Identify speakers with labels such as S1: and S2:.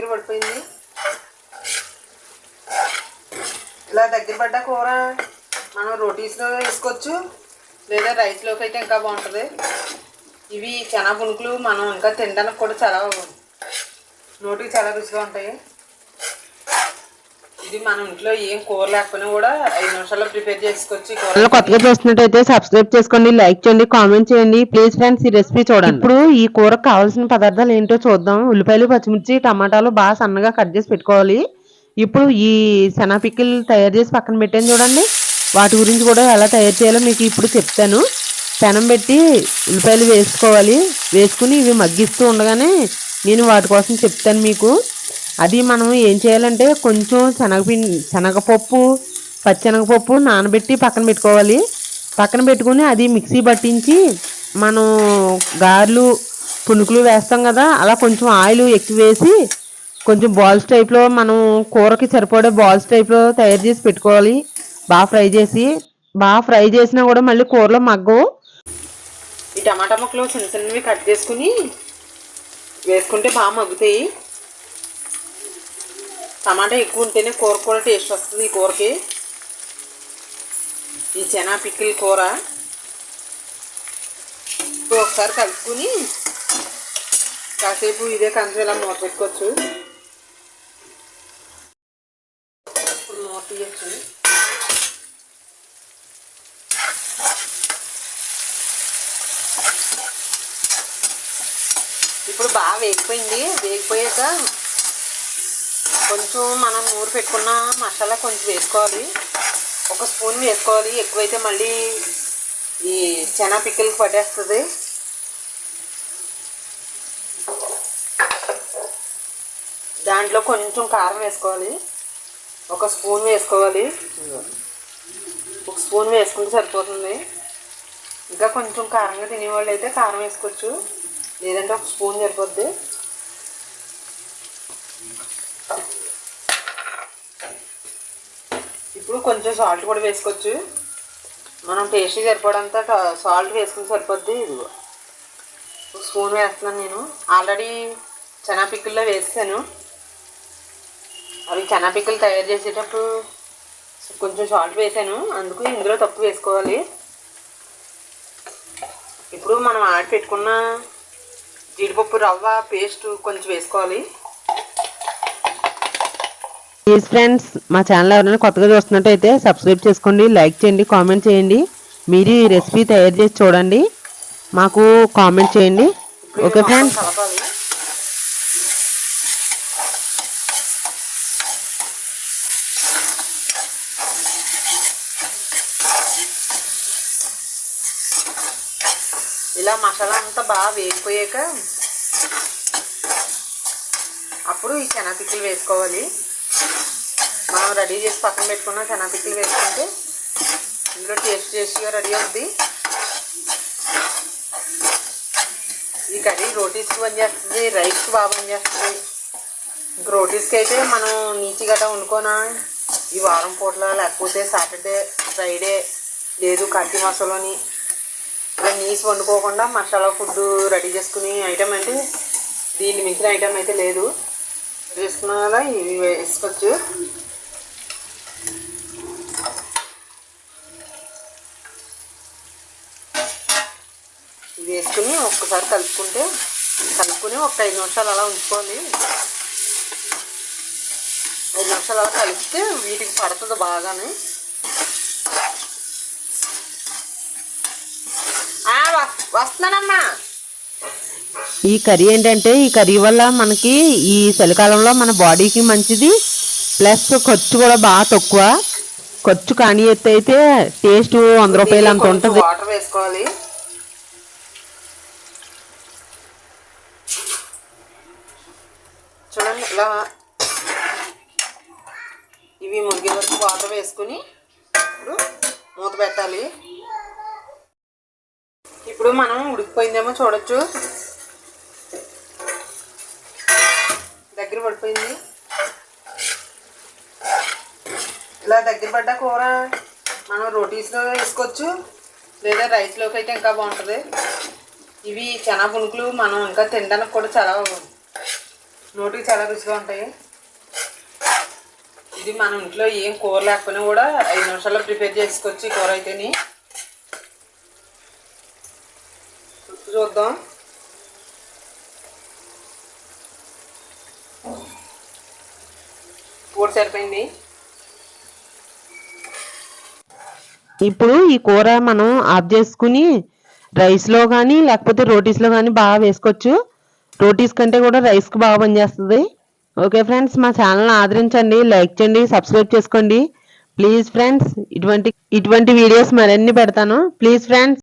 S1: దగ్గర పడిపోయింది. ఇలా దగ్గర పడ్డ కూర మనం రోటీస్లో వేసుకోవచ్చు, లేదా రైస్లోకి అయితే ఇంకా బాగుంటుంది. ఇవి చెనా పునుకులు మనం ఇంకా తినడానికి కూడా చాలా నోటికి చాలా రుచిగా ఉంటాయి. ఇది మనం ఇంట్లో ఏం కూర లేకపోయినా కూడా 5 నిమిషాల్లో ప్రిపేర్ చేసుకోవచ్చు. కొత్తగా చూస్తున్నట్టయితే సబ్స్క్రైబ్ చేసుకోండి, లైక్ చేయండి, కామెంట్ చేయండి. ప్లీజ్ ఫ్రెండ్స్, ఈ రెసిపీ చూడండి. ఇప్పుడు ఈ కూరకు కావాల్సిన పదార్థాలు ఏంటో చూద్దాం. ఉల్లిపాయలు, పచ్చిమిర్చి, టమాటాలు బాగా సన్నగా కట్ చేసి పెట్టుకోవాలి. ఇప్పుడు ఈ శనా పికిల్ తయారు చేసి పక్కన పెట్టాను చూడండి. వాటి గురించి కూడా ఎలా తయారు చేయాలో మీకు ఇప్పుడు చెప్తాను. పెనం పెట్టి ఉల్లిపాయలు వేసుకోవాలి. వేసుకుని ఇవి మగ్గిస్తూ ఉండగానే నేను వాటి కోసం చెప్తాను మీకు. అది మనం ఏం చేయాలంటే కొంచెం శనగపప్పు, పచ్చెనగపప్పు నానబెట్టి పక్కన పెట్టుకోవాలి. పక్కన పెట్టుకుని అది మిక్సీ పట్టించి మనం గారెలు, పునుకులు వేస్తాం కదా, అలా కొంచెం ఆయిల్ ఎక్కువ వేసి కొంచెం బాల్స్ టైప్లో మనం కూరకి సరిపడే బాల్స్ టైప్లో తయారు చేసి పెట్టుకోవాలి. బాగా ఫ్రై చేసినా కూడా మళ్ళీ కూరలో మగ్గవు. ఈ టమాటా ముక్కలు చిన్న చిన్నవి కట్ చేసుకుని వేసుకుంటే బాగా మగ్గుతాయి. టమాటా ఎక్కువ ఉంటేనే కూర కూడా టేస్ట్ వస్తుంది. ఈ కూరకి ఈ చెనా పికిల్ కూర ఒకసారి కలుపుకుని కాసేపు ఇదే కంచె ఇలా మూత పెట్టుకోవచ్చు. ఇప్పుడు మూత తీయచ్చు. ఇప్పుడు బాగా వేగిపోయింది. వేగిపోయాక కొంచెం మనం నూరు పెట్టుకున్న మసాలా కొంచెం వేసుకోవాలి. 1 స్పూన్ వేసుకోవాలి. ఎక్కువైతే మళ్ళీ ఈ చెనా పికిల్కి పట్టేస్తుంది. దాంట్లో కొంచెం కారం వేసుకోవాలి. 1 స్పూన్ వేసుకోవాలి. 1 స్పూన్ వేసుకుంటే సరిపోతుంది. ఇంకా కొంచెం కారంగా తినేవాళ్ళు అయితే కారం వేసుకోవచ్చు, లేదంటే 1 స్పూన్ సరిపోద్ది. ఇప్పుడు కొంచెం సాల్ట్ కూడా వేసుకోవచ్చు. మనం టేస్ట్కి సరిపడంత సాల్ట్ వేసుకుని సరిపోద్ది. ఇదిగో 1 స్పూన్ వేస్తున్నాను నేను. ఆల్రెడీ చెనా పికిల్లో వేసాను. అవి చెనా పికిల్ తయారు చేసేటప్పుడు కొంచెం సాల్ట్ వేసాను, అందుకు ఇందులో తక్కువ వేసుకోవాలి. ఇప్పుడు మనం ఆడి పెట్టుకున్న జీడిపప్పు రవ్వ పేస్ట్ కొంచెం వేసుకోవాలి. ప్లీజ్ ఫ్రెండ్స్, మా ఛానల్ ఎవరైనా కొత్తగా చూస్తున్నట్టయితే సబ్స్క్రైబ్ చేసుకోండి, లైక్ చేయండి, కామెంట్ చేయండి. మీరు ఈ రెసిపీ తయారు చేసి చూడండి, మాకు కామెంట్ చేయండి. Okay friends. ఇలా మసాలా అంతా బాగా వేగిపోయాక అప్పుడు ఈ చెనా పికిల్ వేసుకోవాలి. మనం రెడీ చేసి పక్కన పెట్టుకున్న చెనా పికిల్ వేసుకుంటే ఇందులో టేస్టీగా రెడీ అవుద్ది. ఈ కర్రీ రోటీస్కి పనిచేస్తుంది, రైస్కి బాగా పనిచేస్తుంది. ఇంక రోటీస్కి అయితే మనం నీచి గట్రా వండుకోనా ఈ వారం పూటలో, లేకపోతే సాటర్డే, ఫ్రైడే, లేదు కార్తీక మాసంలోని ఇలా నీసి వండుకోకుండా మసాలా ఫుడ్ రెడీ చేసుకునే ఐటమ్ అంటే దీన్ని మించిన ఐటమ్ అయితే లేదు. వేసుకున్న కదా ఇవి వేసుకోవచ్చు. ఇవి వేసుకుని ఒక్కసారి కలుపుకుని ఒక 5 నిమిషాలు అలా ఉంచుకోవాలి. 5 నిమిషాలు అలా కలిపితే వీటికి పడుతుంది బాగానే. వస్తున్నానమ్మా. ఈ కర్రీ ఏంటంటే, ఈ కర్రీ వల్ల మనకి ఈ చలికాలంలో మన బాడీకి మంచిది, ప్లస్ ఖర్చు కూడా బాగా తక్కువ. ఖర్చు కాని ఎత్తు అయితే టేస్ట్ 100 రూపాయలు అంత ఉంటుంది. వాటర్ వేసుకోవాలి. చూడండి, ఇలా ఇవి మునిగే వరకు వాటర్ వేసుకుని ఇప్పుడు మూత పెట్టాలి. ఇప్పుడు మనం ఉడికిపోయిందేమో చూడొచ్చు. దగ్గర పడిపోయింది. ఇలా దగ్గర పడ్డ కూర మనం రోటీస్లో వేసుకోవచ్చు, లేదా రైస్లోకి అయితే ఇంకా బాగుంటుంది. ఇవి చెనా పునుకులు మనం ఇంకా తినడానికి కూడా చాలా నోటికి చాలా రుచిగా ఉంటాయి. ఇది మన ఇంట్లో ఏం కూర లేకపోయినా కూడా 5 నిమిషాల్లో ప్రిపేర్ చేసుకోవచ్చు ఈ కూర అయితేని. చూద్దాం. కూర సరిపోయింది. ఇప్పుడు ఈ కూర మనం ఆఫ్ చేసుకుని రైస్లో కానీ లేకపోతే రోటీస్లో కానీ బాగా వేసుకోవచ్చు. రోటీస్ కంటే కూడా రైస్కి బాగా పనిచేస్తుంది. ఓకే ఫ్రెండ్స్, మా ఛానల్ని ఆదరించండి, లైక్ చేయండి, సబ్స్క్రైబ్ చేసుకోండి ప్లీజ్ ఫ్రెండ్స్. ఇటువంటి వీడియోస్ మరిన్ని పెడతాను ప్లీజ్ ఫ్రెండ్స్.